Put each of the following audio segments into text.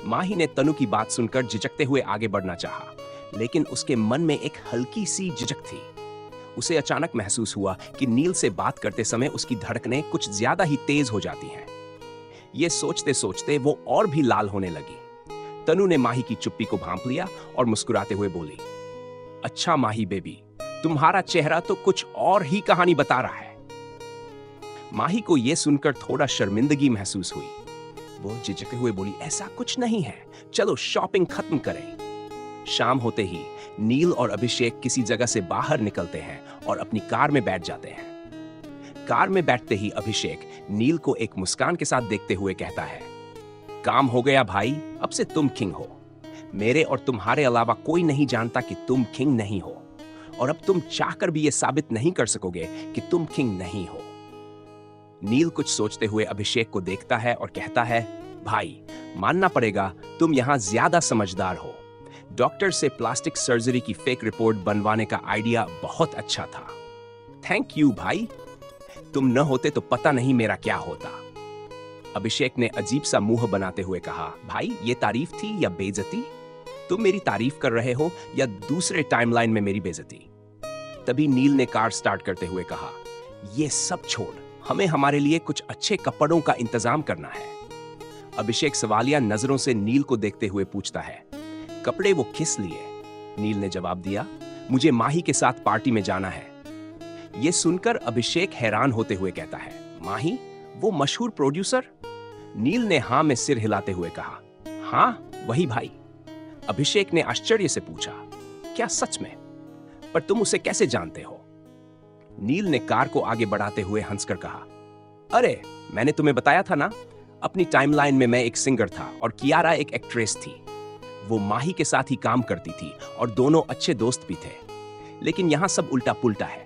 माही ने तनु की बात सुनकर झिझकते हुए आगे बढ़ना चाहा, लेकिन उसके मन में एक हल्की सी झिझक थी। उसे अचानक महसूस हुआ कि नील से बात करते समय उसकी धड़कनें कुछ ज्यादा ही तेज हो जाती हैं। ये सोचते सोचते वो और भी लाल होने लगी। तनु ने माही की चुप्पी को भांप लिया और मुस्कुराते हुए बोली, अच्छा माही बेबी, तुम्हारा चेहरा तो कुछ और ही कहानी बता रहा है। माही को यह सुनकर थोड़ा शर्मिंदगी महसूस हुई। वो झिझकते हुए बोली, ऐसा कुछ नहीं है, चलो शॉपिंग खत्म करें। शाम होते ही नील और अभिषेक किसी जगह से बाहर निकलते हैं और अपनी कार में बैठ जाते हैं। कार में बैठते ही अभिषेक नील को एक मुस्कान के साथ देखते हुए कहता है, काम हो गया भाई, अब से तुम किंग हो। मेरे और तुम्हारे अलावा कोई नहीं जानता कि तुम किंग नहीं हो, और अब तुम चाहकर भी यह साबित नहीं कर सकोगे कि तुम किंग नहीं हो। नील कुछ सोचते हुए अभिषेक को देखता है और कहता है, भाई मानना पड़ेगा, तुम यहां ज्यादा समझदार हो। डॉक्टर से प्लास्टिक सर्जरी की फेक रिपोर्ट बनवाने का आइडिया बहुत अच्छा था। थैंक यू भाई, तुम न होते तो पता नहीं मेरा क्या होता। अभिषेक ने अजीब सा मुंह बनाते हुए कहा, भाई ये तारीफ थी या बेइज्जती? तुम मेरी तारीफ कर रहे हो या दूसरे टाइमलाइन में मेरी बेइज्जती? तभी नील ने कार स्टार्ट करते हुए कहा, ये सब छोड़, हमें हमारे लिए कुछ अच्छे कपड़ों का इंतजाम करना है। अभिषेक सवालिया नजरों से नील को देखते हुए पूछता है, कपड़े वो किस लिए? नील ने जवाब दिया, मुझे माही के साथ पार्टी में जाना है। यह सुनकर अभिषेक हैरान होते हुए कहता है, माही, वो मशहूर प्रोड्यूसर? नील ने हां में सिर हिलाते हुए कहा, हां वही भाई। अभिषेक ने आश्चर्य से पूछा, क्या सच में? पर तुम उसे कैसे जानते हो? नील ने कार को आगे बढ़ाते हुए हंसकर कहा, अरे मैंने तुम्हें बताया था ना, अपनी टाइमलाइन में मैं एक सिंगर था और कियारा एक एक्ट्रेस थी। वो माही के साथ ही काम करती थी और दोनों अच्छे दोस्त भी थे। लेकिन यहां सब उल्टा पुल्टा है।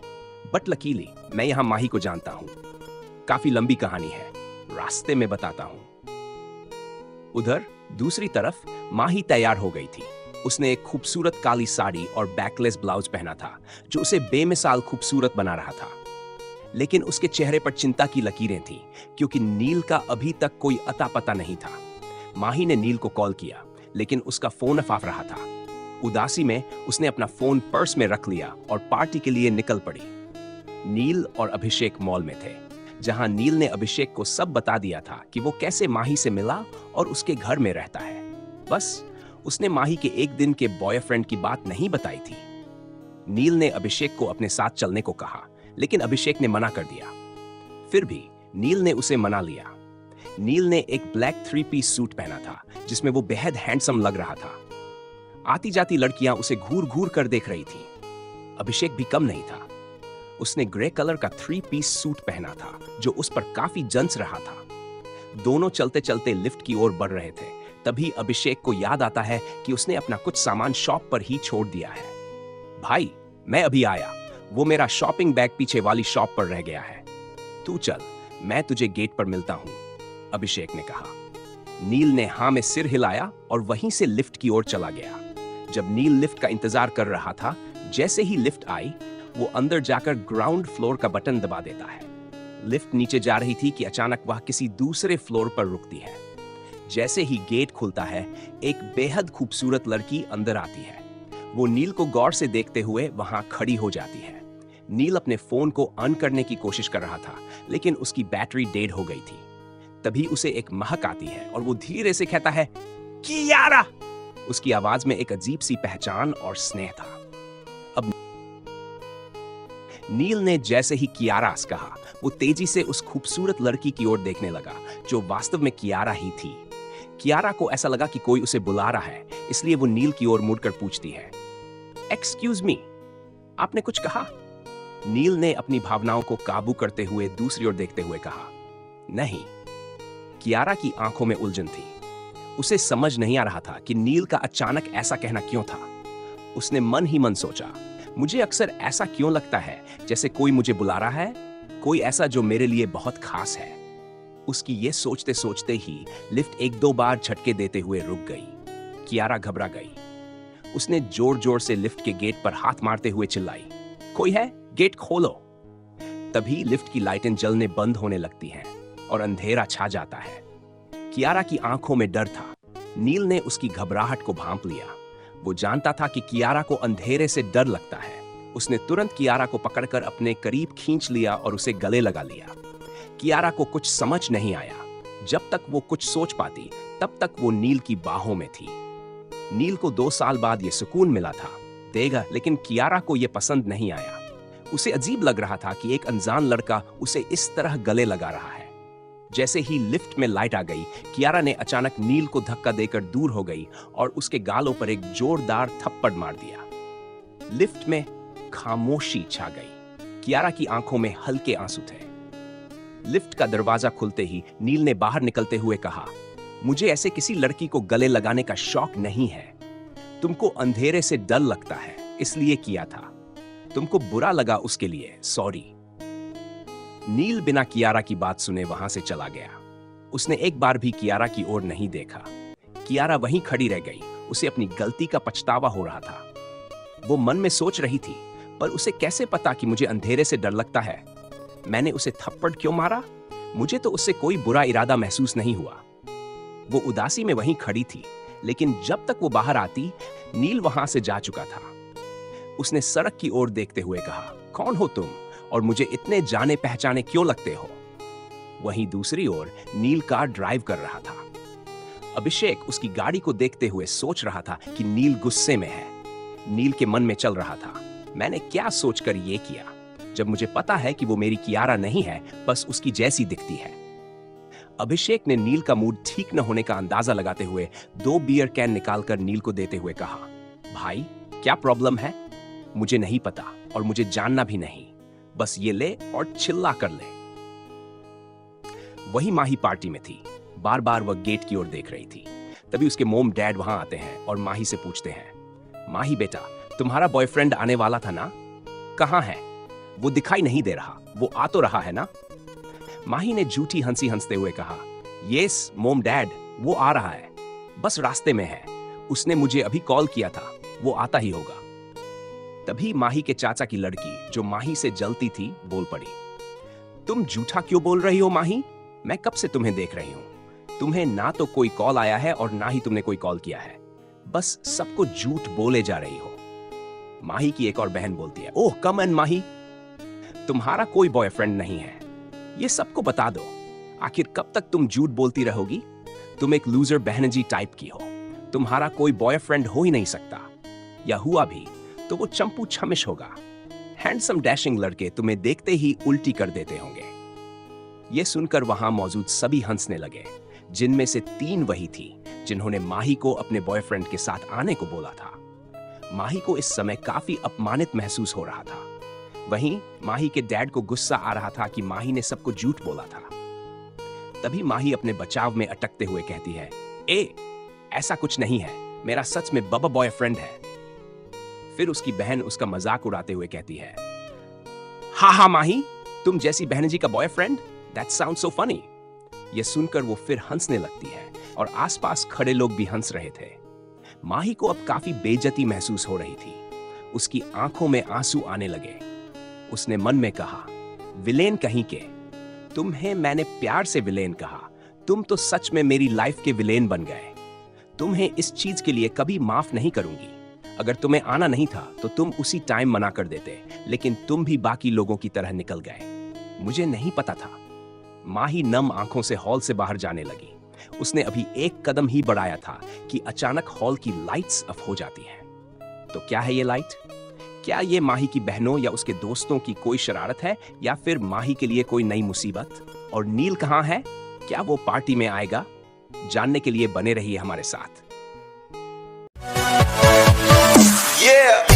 बट लकीली मैं यहां माही को जानता हूं। काफी लंबी कहानी है, रास्ते में बताता हूं। उधर दूसरी तरफ माही तैयार हो गई थी। उसने एक खूबसूरत काली साड़ी और बैकलेस ब्लाउज पहना था, जो उसे बेमिसाल खूबसूरत बना रहा था। लेकिन उसके चेहरे पर चिंता की लकीरें थीं, क्योंकि नील का अभी तक कोई अता पता नहीं था। माही ने नील को कॉल किया, लेकिन उसका फोन अफाफ रहा था। उदासी में उसने अपना फोन पर्स में रख लिया और पार्टी के लिए निकल पड़ी। नील और अभिषेक मॉल में थे, जहां नील ने अभिषेक को सब बता दिया था कि वो कैसे माही से मिला और उसके घर में रहता है। बस उसने माही के एक दिन के बॉयफ्रेंड की बात नहीं बताई थी। नील ने अभिषेक को अपने साथ चलने को कहा, लेकिन अभिषेक ने मना कर दिया। फिर भी नील ने उसे मना लिया। नील ने एक ब्लैक 3-पीस सूट पहना था, जिसमें वो बेहद हैंडसम लग रहा था। आती जाती लड़कियां उसे घूर घूर कर देख रही थीं। अभिषेक भी कम नहीं था। उसने ग्रे कलर का 3-पीस सूट पहना था, जो उस पर काफी जंच रहा था। दोनों चलते चलते लिफ्ट की ओर बढ़ रहे थे। तभी अभिषेक को याद आता है कि उसने अपना कुछ सामान शॉप पर ही छोड़ दिया है। भाई मैं अभी आया, वो मेरा शॉपिंग बैग पीछे वाली शॉप पर रह गया है। तू चल, मैं तुझे गेट पर मिलता हूं, अभिषेक ने कहा। नील ने हां में सिर हिलाया और वहीं से लिफ्ट की ओर चला गया। जब नील लिफ्ट का इंतजार कर रहा था, जैसे ही लिफ्ट आई, वो अंदर जाकर ग्राउंड फ्लोर का बटन दबा देता है। लिफ्ट नीचे जा रही थी कि अचानक वह किसी दूसरे फ्लोर पर रुकती है। जैसे ही गेट खुलता है, एक बेहद खूबसूरत लड़की अंदर आती है। वो नील को गौर से देखते हुए वहां खड़ी हो जाती है। नील अपने फोन को ऑन करने की कोशिश कर रहा था, लेकिन उसकी बैटरी डेड हो गई थी। तभी उसे एक महक आती है और वो धीरे से कहता है, कियारा। उसकी आवाज में एक अजीब सी पहचान और स्नेह था। अब नील ने जैसे ही कियारा कहा, वो तेजी से उस खूबसूरत लड़की की ओर देखने लगा, जो वास्तव में कियारा ही थी। कियारा को ऐसा लगा कि कोई उसे बुला रहा है, इसलिए वो नील की ओर मुड़कर पूछती है, एक्सक्यूज मी, आपने कुछ कहा? नील ने अपनी भावनाओं को काबू करते हुए दूसरी ओर देखते हुए कहा, नहीं। कियारा की आंखों में उलझन थी। उसे समझ नहीं आ रहा था कि नील का अचानक ऐसा कहना क्यों था। उसने मन ही मन सोचा, मुझे अक्सर ऐसा क्यों लगता है जैसे कोई मुझे बुला रहा है, कोई ऐसा जो मेरे लिए बहुत खास है। उसकी ये सोचते सोचते ही लिफ्ट 1-2 बार झटके देते हुए रुक गई। कियारा घबरा गई। उसने जोर जोर से लिफ्ट के गेट पर हाथ मारते हुए चिल्लाई, कोई है? गेट खोलो। तभी लिफ्ट की लाइटें जलने बंद होने लगती हैं और अंधेरा छा जाता है। कियारा की आंखों में डर था। नील ने उसकी घबराहट को भांप लिया। वो जानता था कि कियारा को अंधेरे से डर लगता है। उसने तुरंत कियारा को पकड़कर अपने करीब खींच लिया और उसे गले लगा लिया। कियारा को कुछ समझ नहीं आया। जब तक वो कुछ सोच पाती, तब तक वो नील की बाहों में थी। नील को 2 साल बाद ये सुकून मिला था, देगा, लेकिन कियारा को ये पसंद नहीं आया। उसे अजीब लग रहा था कि एक अनजान लड़का उसे इस तरह गले लगा रहा है। जैसे ही लिफ्ट में लाइट आ गई, कियारा ने अचानक नील को धक्का देकर दूर हो गई और उसके गालों पर एक जोरदार थप्पड़ मार दिया। लिफ्ट में खामोशी छा गई। कियारा की आंखों में हल्के आंसू थे। लिफ्ट का दरवाजा खुलते ही नील ने बाहर निकलते हुए कहा, मुझे ऐसे किसी लड़की को गले लगाने का शौक नहीं है। तुमको अंधेरे से डर लगता है, इसलिए किया था। तुमको बुरा लगा, उसके लिए सॉरी। नील बिना कियारा की बात सुने वहां से चला गया। उसने एक बार भी कियारा की ओर नहीं देखा। कियारा वहीं खड़ी रह गई। उसे अपनी गलती का पछतावा हो रहा था। वो मन में सोच रही थी, पर उसे कैसे पता कि मुझे अंधेरे से डर लगता है? मैंने उसे थप्पड़ क्यों मारा? मुझे तो उससे कोई बुरा इरादा महसूस नहीं हुआ। वो उदासी में वहीं खड़ी थी, लेकिन जब तक वो बाहर आती, नील वहां से जा चुका था। उसने सड़क की ओर देखते हुए कहा, कौन हो तुम और मुझे इतने जाने पहचाने क्यों लगते हो? वहीं दूसरी ओर नील कार ड्राइव कर रहा था। अभिषेक उसकी गाड़ी को देखते हुए सोच रहा था कि नील गुस्से में है। नील के मन में चल रहा था, मैंने क्या सोचकर ये किया, जब मुझे पता है कि वो मेरी कियारा नहीं है, बस उसकी जैसी दिखती है। अभिषेक ने नील का मूड ठीक न होने का अंदाजा लगाते हुए 2 बियर कैन निकालकर नील को देते हुए कहा, भाई क्या प्रॉब्लम है? मुझे नहीं पता और मुझे जानना भी नहीं, बस ये ले और चिल्ला कर ले। वही माही पार्टी में थी। बार बार वह गेट की ओर देख रही थी। तभी उसके मोम डैड वहां आते हैं और माही से पूछते हैं, माही बेटा, तुम्हारा बॉयफ्रेंड आने वाला था ना? कहाँ है? वो दिखाई नहीं दे रहा। वो आ तो रहा है ना? माही ने झूठी हंसी हंसते हुए कहा, यस मोम डैड, वो आ रहा है, बस रास्ते में है। उसने मुझे अभी कॉल किया था, वो आता ही होगा। तभी माही के चाचा की लड़की, जो माही से जलती थी, बोल पड़ी, तुम झूठा क्यों बोल रही हो माही? मैं कब से तुम्हें देख रही हूं। तुम्हें ना तो कोई कॉल आया है और ना ही तुमने कोई कॉल किया है। बस सबको झूठ बोले जा रही हो। माही की एक और बहन बोलती है, ओह कम ऑन माही, तुम्हारा कोई बॉयफ्रेंड नहीं है, ये सबको बता दो। आखिर कब तक तुम झूठ बोलती रहोगी? तुम एक लूजर बहनजी टाइप की हो। तुम्हारा कोई बॉयफ्रेंड हो ही नहीं सकता, या हुआ भी तो वो चंपू छमिश होगा। हैंडसम डैशिंग लड़के तुम्हें देखते ही उल्टी कर देते होंगे। ये सुनकर वहां मौजूद सभी हंसने लगे, जिनमें से 3 वही थी जिन्होंने माही को अपने बॉयफ्रेंड के साथ आने को बोला था। माही को इस समय काफी अपमानित महसूस हो रहा था। वहीं माही के डैड को गुस्सा आ रहा था कि माही ने सबको झूठ बोला था। तभी माही अपने बचाव में अटकते हुए कहती है, ऐसा कुछ नहीं है, मेरा सच में बबा बॉयफ्रेंड है। फिर उसकी बहन उसका मजाक उड़ाते हुए कहती है, हा माही, तुम जैसी बहन जी का boyfriend? That sound so funny. यह सुनकर वो फिर हंसने लगती है और आसपास खड़े लोग भी हंस रहे थे। माही को अब काफी बेइज्जती महसूस हो रही थी। उसकी आंखों में आंसू आने लगे। उसने मन में कहा, विलेन कहीं के, तुम्हें मैंने प्यार से विलेन कहा, तुम तो सच में मेरी लाइफ के विलेन बन गए। तुम्हें इस चीज के लिए कभी माफ नहीं करूंगी। अगर तुम्हें आना नहीं था तो तुम उसी टाइम मना कर देते, लेकिन तुम भी बाकी लोगों की तरह निकल गए। मुझे नहीं पता था। माही नम आंखों से हॉल से बाहर जाने लगी। उसने अभी एक कदम ही बढ़ाया था कि अचानक हॉल की लाइट्स ऑफ हो जाती हैं। तो क्या है ये लाइट? क्या ये माही की बहनों या उसके दोस्तों की कोई शरारत है, या फिर माही के लिए कोई नई मुसीबत? और नील कहां है? क्या वो पार्टी में आएगा? जानने के लिए बने रहिए हमारे साथ। Yeah.